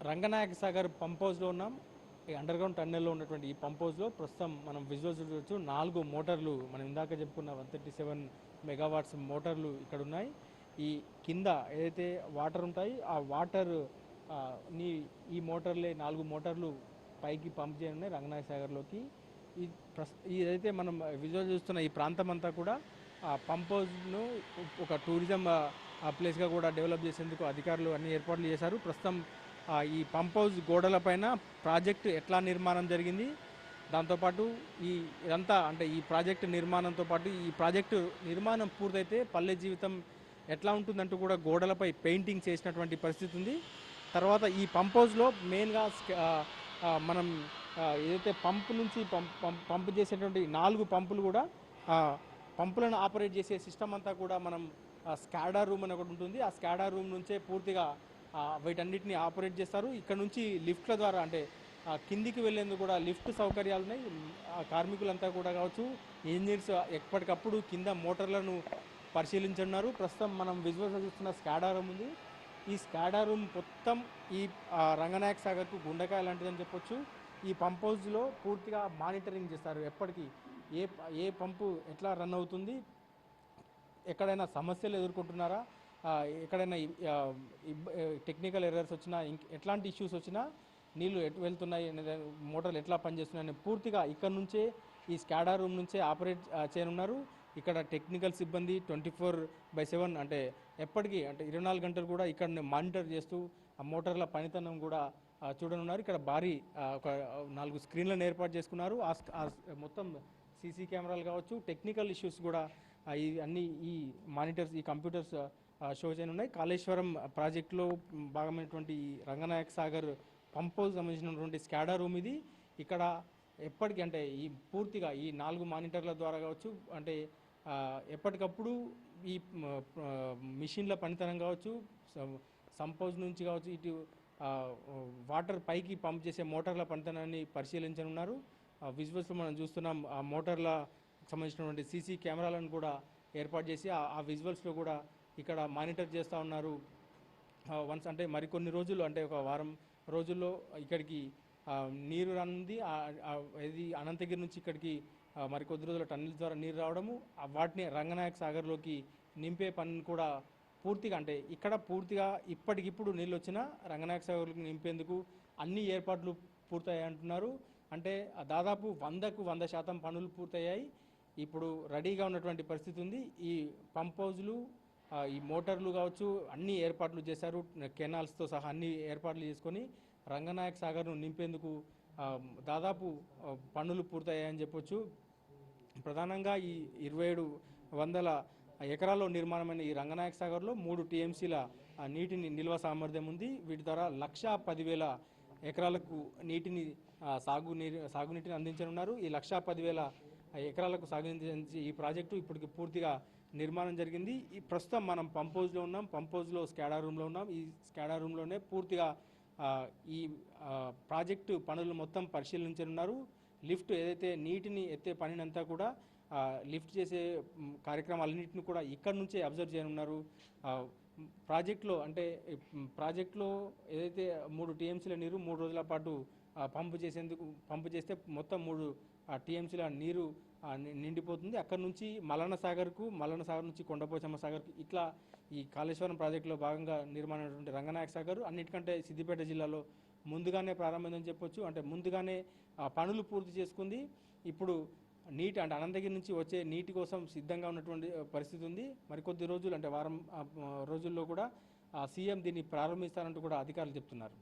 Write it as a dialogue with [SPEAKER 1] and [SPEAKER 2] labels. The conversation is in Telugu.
[SPEAKER 1] రంగనాయక సాగర్ పంప్ హౌస్లో ఉన్నాం. ఈ అండర్ గ్రౌండ్ టన్నెల్లో ఉన్నటువంటి ఈ పంప్ హౌస్లో ప్రస్తుతం మనం విజువల్స్ చూడవచ్చు. 4 మోటార్లు, మనం ఇందాక చెప్పుకున్న 137 మెగావాట్స్ మోటార్లు ఇక్కడ ఉన్నాయి. ఈ కింద ఏదైతే వాటర్ ఉంటాయి ఆ వాటర్ ని ఈ మోటార్లే 4 మోటార్లు పైకి పంప్ చేయనున్నాయి రంగనాయక సాగర్లోకి. ఇదైతే మనం విజువల్ చూస్తున్న ఈ ప్రాంతం అంతా కూడా పంప్ హౌస్ను ఒక టూరిజం ప్లేస్గా కూడా డెవలప్ చేసేందుకు అధికారులు అన్ని ఏర్పాట్లు చేశారు. ప్రస్తుతం ఈ పంప్ హౌస్ గోడల పైన ప్రాజెక్టు ఎట్లా నిర్మాణం జరిగింది, దాంతోపాటు ఇదంతా అంటే ఈ ప్రాజెక్టు నిర్మాణంతో పాటు ఈ ప్రాజెక్టు నిర్మాణం పూర్తయితే పల్లె జీవితం ఎట్లా ఉంటుందంటూ కూడా గోడలపై పెయింటింగ్ చేసినటువంటి పరిస్థితి ఉంది. తర్వాత ఈ పంప్ హౌస్లో మెయిన్గా మనం ఏదైతే పంపు నుంచి పంపు చేసేటువంటి 4 పంపులు కూడా పంపులను ఆపరేట్ చేసే సిస్టమ్ అంతా కూడా మనం స్కాడా రూమ్ అని ఒకటి ఉంటుంది. ఆ స్కాడా రూమ్ నుంచే పూర్తిగా వీటన్నిటిని ఆపరేట్ చేస్తారు. ఇక్కడ నుంచి లిఫ్ట్ల ద్వారా అంటే కిందికి వెళ్ళేందుకు కూడా లిఫ్ట్ సౌకర్యాలు ఉన్నాయి. కార్మికులంతా కూడా కావచ్చు, ఇంజనీర్స్ ఎప్పటికప్పుడు కింద మోటార్లను పరిశీలించున్నారు. ప్రస్తుతం మనం విజువల్స్ చూస్తున్న స్కాడా రూమ్ ఉంది. ఈ స్కాడా రూమ్ మొత్తం ఈ రంగనాయక సాగర్కు గుండెకాయ లాంటిదని చెప్పొచ్చు. ఈ పంప్ హౌస్లో పూర్తిగా మానిటరింగ్ చేస్తారు. ఎప్పటికీ ఏ పంపు ఎట్లా రన్ అవుతుంది, ఎక్కడైనా సమస్యలు ఎదుర్కొంటున్నారా, ఎక్కడైనా టెక్నికల్ ఎర్రర్స్ వచ్చినా, ఎట్లాంటి ఇష్యూస్ వచ్చినా, నీళ్లు ఎటు వెళ్తున్నాయి, మోటార్లు ఎట్లా పనిచేస్తున్నాయని పూర్తిగా ఇక్కడ నుంచే ఈ స్కాడా రూమ్ నుంచే ఆపరేట్ చేయనున్నారు. ఇక్కడ టెక్నికల్ సిబ్బంది 24/7 అంటే ఎప్పటికీ అంటే 24 గంటలు కూడా ఇక్కడ మానిటర్ చేస్తూ ఆ మోటార్ల పనితనం కూడా చూడనున్నారు. ఇక్కడ భారీ ఒక 4 స్క్రీన్లను ఏర్పాటు చేసుకున్నారు. మొత్తం సీసీ కెమెరాలు కావచ్చు, టెక్నికల్ ఇష్యూస్ కూడా అన్ని ఈ మానిటర్స్, ఈ కంప్యూటర్స్ షో చేయనున్నాయి. కాళేశ్వరం ప్రాజెక్టులో భాగమైనటువంటి ఈ రంగనాయక సాగర్ పంప్ హౌస్ సంబంధించినటువంటి స్కాడా రూమ్ ఇది. ఇక్కడ ఎప్పటికీ అంటే ఈ పూర్తిగా ఈ 4 మానిటర్ల ద్వారా కావచ్చు, అంటే ఎప్పటికప్పుడు ఈ మిషన్ల పనితనం కావచ్చు, సంపోజ్ నుంచి కావచ్చు, ఇటు వాటర్ పైకి పంప్ చేసే మోటార్ల పనితనాన్ని పరిశీలించనున్నారు. విజువల్స్లో మనం చూస్తున్నాం ఆ మోటార్ల సంబంధించినటువంటి సీసీ కెమెరాలను కూడా ఏర్పాటు చేసి ఆ విజువల్స్లో కూడా ఇక్కడ మానిటర్ చేస్తూ ఉన్నారు. వన్స్ అంటే మరికొన్ని రోజులు అంటే ఒక వారం రోజుల్లో ఇక్కడికి నీరు రానుంది. ఇది అనంతగిరి నుంచి ఇక్కడికి మరికొద్ది రోజుల టన్నెల్స్ ద్వారా నీరు రావడము, వాటిని రంగనాయక సాగర్లోకి నింపే పనిని కూడా పూర్తిగా అంటే ఇక్కడ పూర్తిగా ఇప్పటికిప్పుడు నీళ్ళు వచ్చినా రంగనాయక సాగర్లోకి నింపేందుకు అన్ని ఏర్పాట్లు పూర్తయ్యాయి అంటున్నారు. అంటే దాదాపు 100కు 100% పనులు పూర్తయ్యాయి. ఇప్పుడు రెడీగా ఉన్నటువంటి పరిస్థితి ఉంది. ఈ పంప్ హౌజ్లు, ఈ మోటార్లు కావచ్చు, అన్ని ఏర్పాట్లు చేశారు. కెనాల్స్తో సహా అన్ని ఏర్పాట్లు చేసుకొని రంగనాయక సాగర్ను నింపేందుకు దాదాపు పనులు పూర్తయ్యాయని చెప్పొచ్చు. ప్రధానంగా ఈ 2700 ఎకరాల్లో నిర్మాణమైన ఈ రంగనాయక సాగర్లో 3 టీఎంసీల నీటిని నిల్వ సామర్థ్యం ఉంది. వీటి ద్వారా 1,10,000 ఎకరాలకు నీటిని సాగునీటిని అందించనున్నారు. ఈ 1,10,000 ఎకరాలకు సాగునీటి ఈ ప్రాజెక్టు ఇప్పటికి పూర్తిగా నిర్మాణం జరిగింది. ఈ ప్రస్తుతం మనం పంప్ హౌస్లో ఉన్నాం. పంప్ హౌస్లో స్కాడా రూమ్లో ఉన్నాం. ఈ స్కాడా రూమ్లోనే పూర్తిగా ఈ ప్రాజెక్టు పనులు మొత్తం పరిశీలించనున్నారు. లిఫ్ట్ ఏదైతే నీటిని ఎత్తే పనినంతా కూడా లిఫ్ట్ చేసే కార్యక్రమాలన్నింటిని కూడా ఇక్కడ నుంచే అబ్జర్వ్ చేయనున్నారు. ప్రాజెక్టులో అంటే ప్రాజెక్టులో ఏదైతే 3 టీఎంసీల నీరు 3 రోజుల పాటు పంపు చేస్తే మొత్తం 3 టీఎంసీల నీరు నిండిపోతుంది. అక్కడ నుంచి మల్లన్న సాగర్కు, మల్లన్న సాగర్ నుంచి కొండపోచమ్మ సాగర్కు, ఇట్లా ఈ కాళేశ్వరం ప్రాజెక్టులో భాగంగా నిర్మాణమైనటువంటి రంగనాయక సాగర్ అన్నిటికంటే సిద్దిపేట జిల్లాలో ముందుగానే ప్రారంభమైందని చెప్పొచ్చు. అంటే ముందుగానే పనులు పూర్తి చేసుకుంది. ఇప్పుడు నీటి అంటే అనంతగిరి నుంచి వచ్చే నీటి కోసం సిద్ధంగా ఉన్నటువంటి పరిస్థితి ఉంది. మరికొద్ది రోజులు అంటే వారం రోజుల్లో కూడా సీఎం దీన్ని ప్రారంభిస్తారంటూ కూడా అధికారులు చెప్తున్నారు.